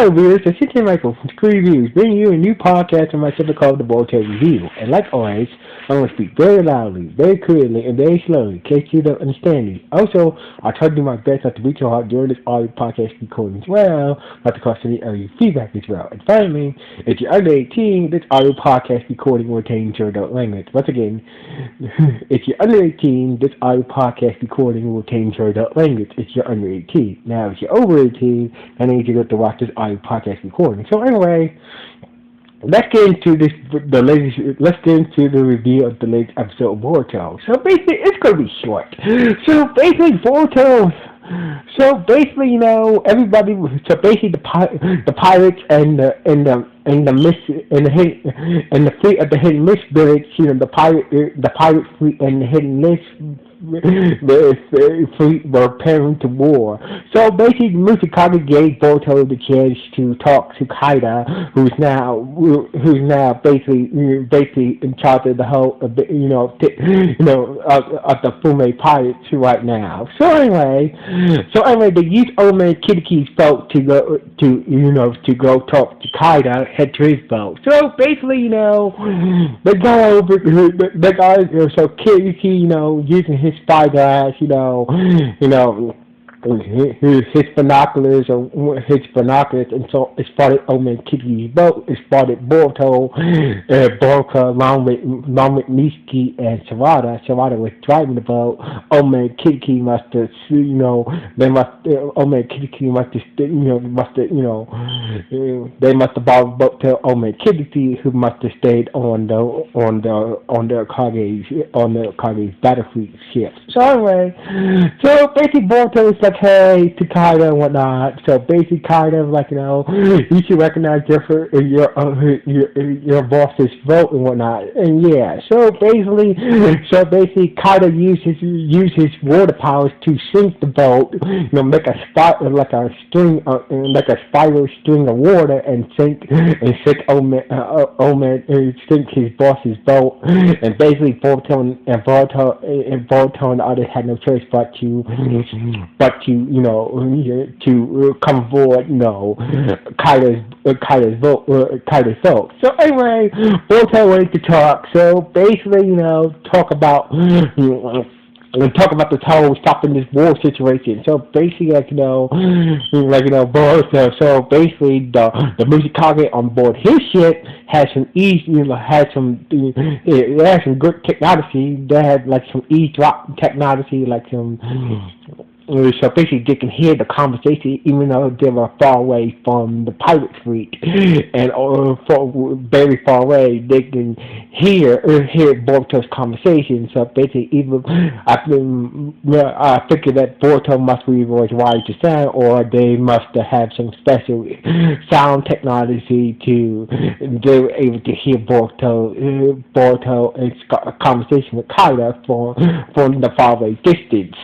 Hello, viewers. This is Tim Michael from Screw Reviews, bringing you a new podcast on my channel called The Boruto Review. And like always, I'm going to speak very loudly, very clearly, and very slowly, in case you don't understand me. Also, I'll try to do my best not to reach your heart during this audio podcast recording as well, not to cause any audio feedback as well. And finally, if you're under 18, this audio podcast recording will contain your adult language. Once again, if you're under 18, this audio podcast recording will contain your adult language if you're under 18. Now, if you're over 18, I need you to watch this audio podcast recording. So anyway, let's get into let's get into the review of the latest episode of Boruto. So basically, it's gonna be short. So basically, Boruto. So basically, everybody. So basically, the pirates and the fleet of the Hidden Mist village. The pirate fleet and the Hidden Mist the fleet were preparing to war. So basically, Musikage gave Boruto the chance to talk to Kaida, who's now basically in charge of the whole, of the Fume pirates right now. So anyway, they used old man Kidiki's boat to go talk to Kaida, head to his boat. So basically, they go over, so Kidiki, using his spyglass, his binoculars and so it spotted old man Kidiki's boat. It spotted Boruto along with Nishiki and Sarada. Sarada was driving the boat. Old man Kidiki must have they must have bought the boat to old man Kidiki, who must have stayed on the Kage's battlefield ship. So anyway, basically Boruto is like, hey, to Kaida and whatnot. So basically, Kaida was like, you should recognize your boss's vote and whatnot. And yeah, so basically, Kaida used his water powers to sink the boat. Make a spiral string of water and sink sink his boss's boat. And basically, Boruto and the others had no choice but to come aboard, Kaida's vote. So anyway, Boruto went to talk. So basically, talk about this whole stopping this war situation. So basically, Boruto. So basically, the Musikage on board his ship had some good technology. They had some eavesdrop technology, so basically, they can hear the conversation even though they were far away from the pirate fleet, and very far away, they can hear Boruto's conversation. So basically, I figure that Boruto must be was wise to sound, or they must have some special sound technology they were able to hear Boruto and a conversation with Kaida from the faraway distance.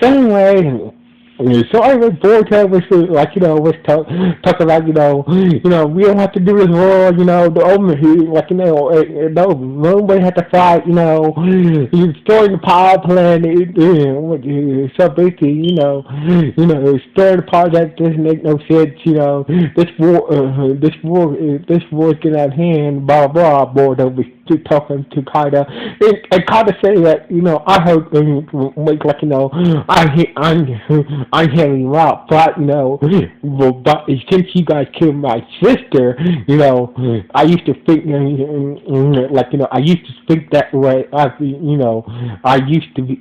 So anyway. Boruto was talking about, we don't have to do this war, the Omen, nobody had to fight, he's destroying the power plant, so basically, destroying the power that doesn't make no sense, this war is getting out of hand, blah, blah, Boruto was talking to Kaida, and Kaida saying that, I heard, I'm hearing you out, but since you guys killed my sister, I used to think, I used to think that way. I used to be,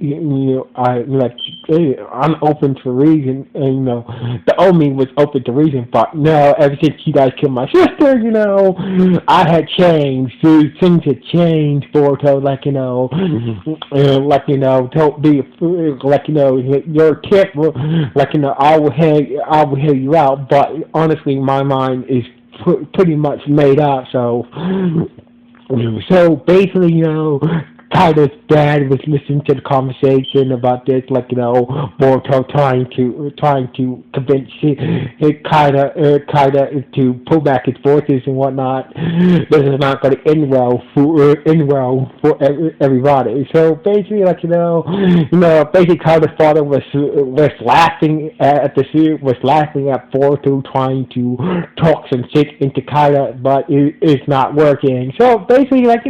I'm open to reason, and the Omi was open to reason, but no, ever since you guys killed my sister, I had changed. Things had changed, Boruto. Don't be, your tip. I will hear you out, but honestly, my mind is pretty much made up. So basically, Kaido's dad was listening to the conversation about this, like Boruto trying to convince Kaida to pull back his forces and whatnot. This is not going to end well for everybody. So basically, basically Kaida's father was laughing at Boruto trying to talk some shit into Kaida, but it's not working. So basically, like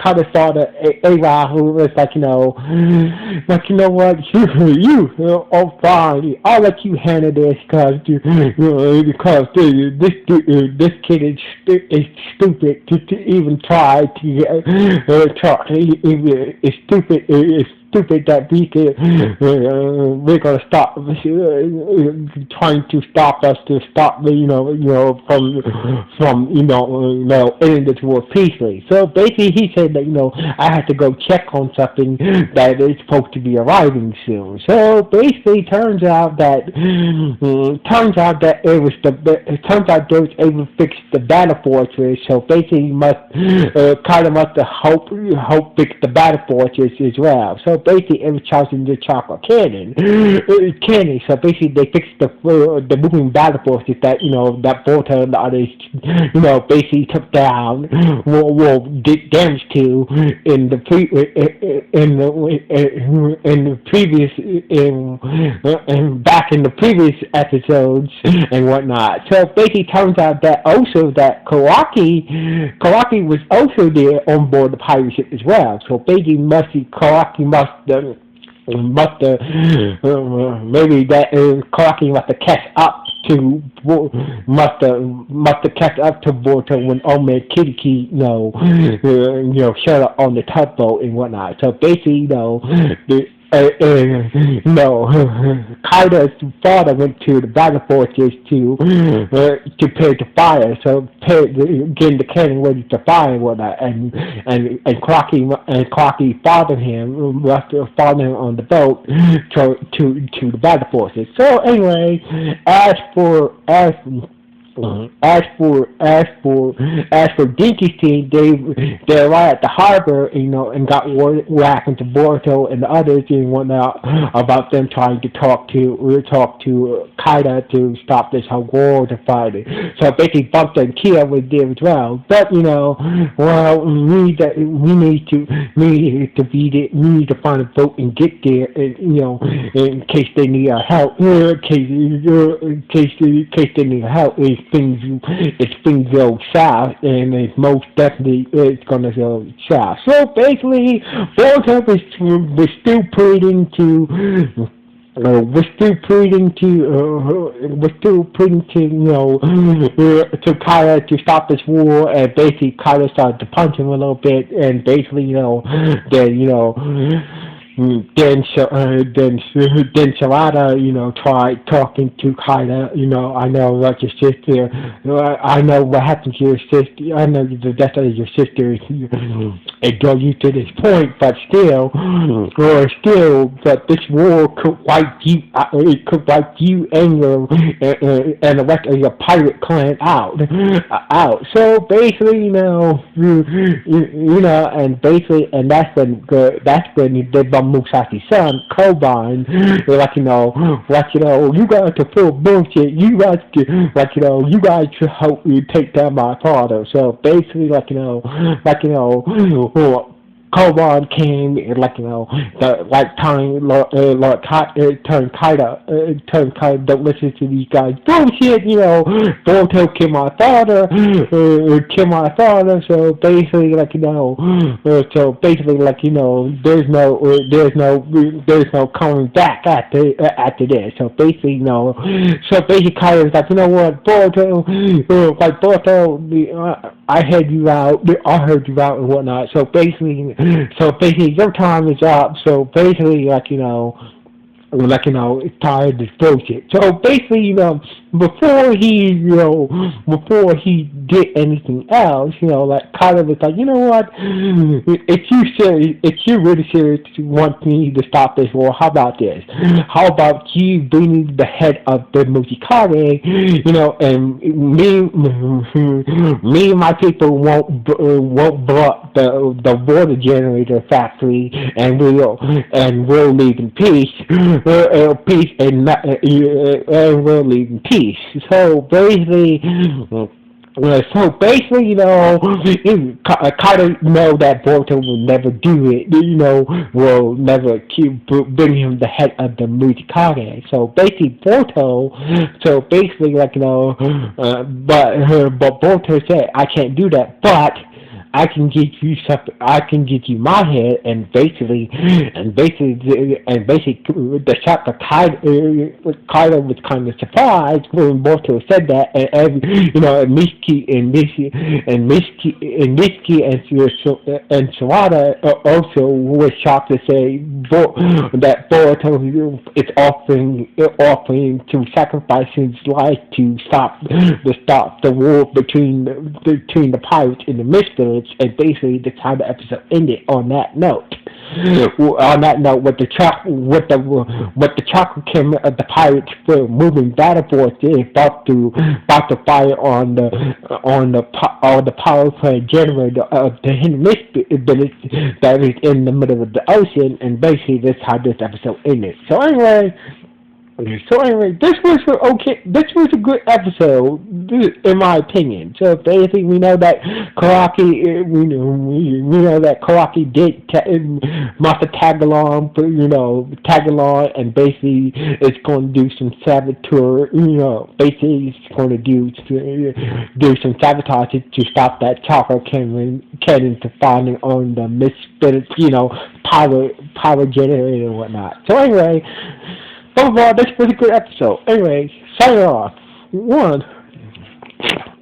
kind of thought of A-Rod who was oh fine, I'll let you handle this because this kid is stupid to even try to talk. It's stupid. It's stupid that we're gonna stop trying to stop us to stop from ending this war peacefully. So basically, he said that I had to go check on something that is supposed to be arriving soon. So basically, it turns out they was able to fix the battle fortress. So basically, kind of must help fix the battle fortress as well. So basically, it was charging the chocolate cannon. So basically, they fixed the moving battle forces that that Boruto and the others basically took down, did damage to in the previous back in the previous episodes and whatnot. So basically, turns out that also that Kawaki was also there on board the pirate ship as well. So basically, Kawaki maybe that Kawaki must have catch up to catch up to Boruto when Ome Kiriki showed up on the tugboat and whatnot. So basically, Kaida's father went to the battle fortress to prepare to fire, so getting the cannon ready to fire and whatnot, and Crocky followed him on the boat to the battle forces. So anyway, as for Dinky's team, they arrived at the harbor, and got word what happened to Boruto and the others and whatnot about them trying to talk to Kaida to stop this whole war to fight it. So basically, Bumped and Kia was there as well. But we need to find a boat and get there, in case they need our help. In case they need help. If things go south, and it most definitely it's gonna go south. So basically, Boruto was still pleading to to Kaida to stop this war, and basically Kaida started to punch him a little bit, and basically then Sharada, tried talking to Kaida. I know about your sister. I know what happened to your sister. I know the death of your sister. It drove you to this point, but still, but this war could wipe you. It could wipe you and the rest of your pirate clan out. So basically, and that's when the Musashi's son, Koban, you guys to feel bullshit. You guys you guys should help me take down my father. So basically, Koban came, turned Kaida, don't listen to these guys. Bullshit, Boruto killed my father, so basically, there's no coming back after this. So basically, Kaida's like, what, Boruto, I heard you out and whatnot. So basically, your time is up. So basically, it's tired of this bullshit. So basically, before he did anything else, like Kyler was like, you know what? If you really serious want me to stop this war, how about this? How about you being the head of the Mushikage, and me and my people won't blow up the water generator factory, and we'll leave in peace, and we'll leave in peace. So basically, kind of know that Boruto will never do it. Will never keep bring him the head of the Mutikage. So basically, like but Boruto said, I can't do that, but I can give you something. I can give you my head, and basically, the chapter Kaido was kind of surprised when Boruto said that, and Mishiki and Sawada also was shocked to say that Boruto is offering to sacrifice his life to stop the war between the pirates and the misfits. And basically, that's how the episode ended. On that note, with the chocolate camera of the pirates were moving battle force, they about to fire on the power plant generator of the hidden misfit that is in the middle of the ocean. And basically, that's how this episode ended. So anyway, this was okay. This was a good episode, in my opinion. So basically, we know that Karaki must have tag along, and basically it's going to do some saboteur. Basically it's going to do some sabotage to stop that chocolate cannon from firing on the misfit, power generator and whatnot. So anyway. Overall, this was a good episode. Anyway, signing off. 1.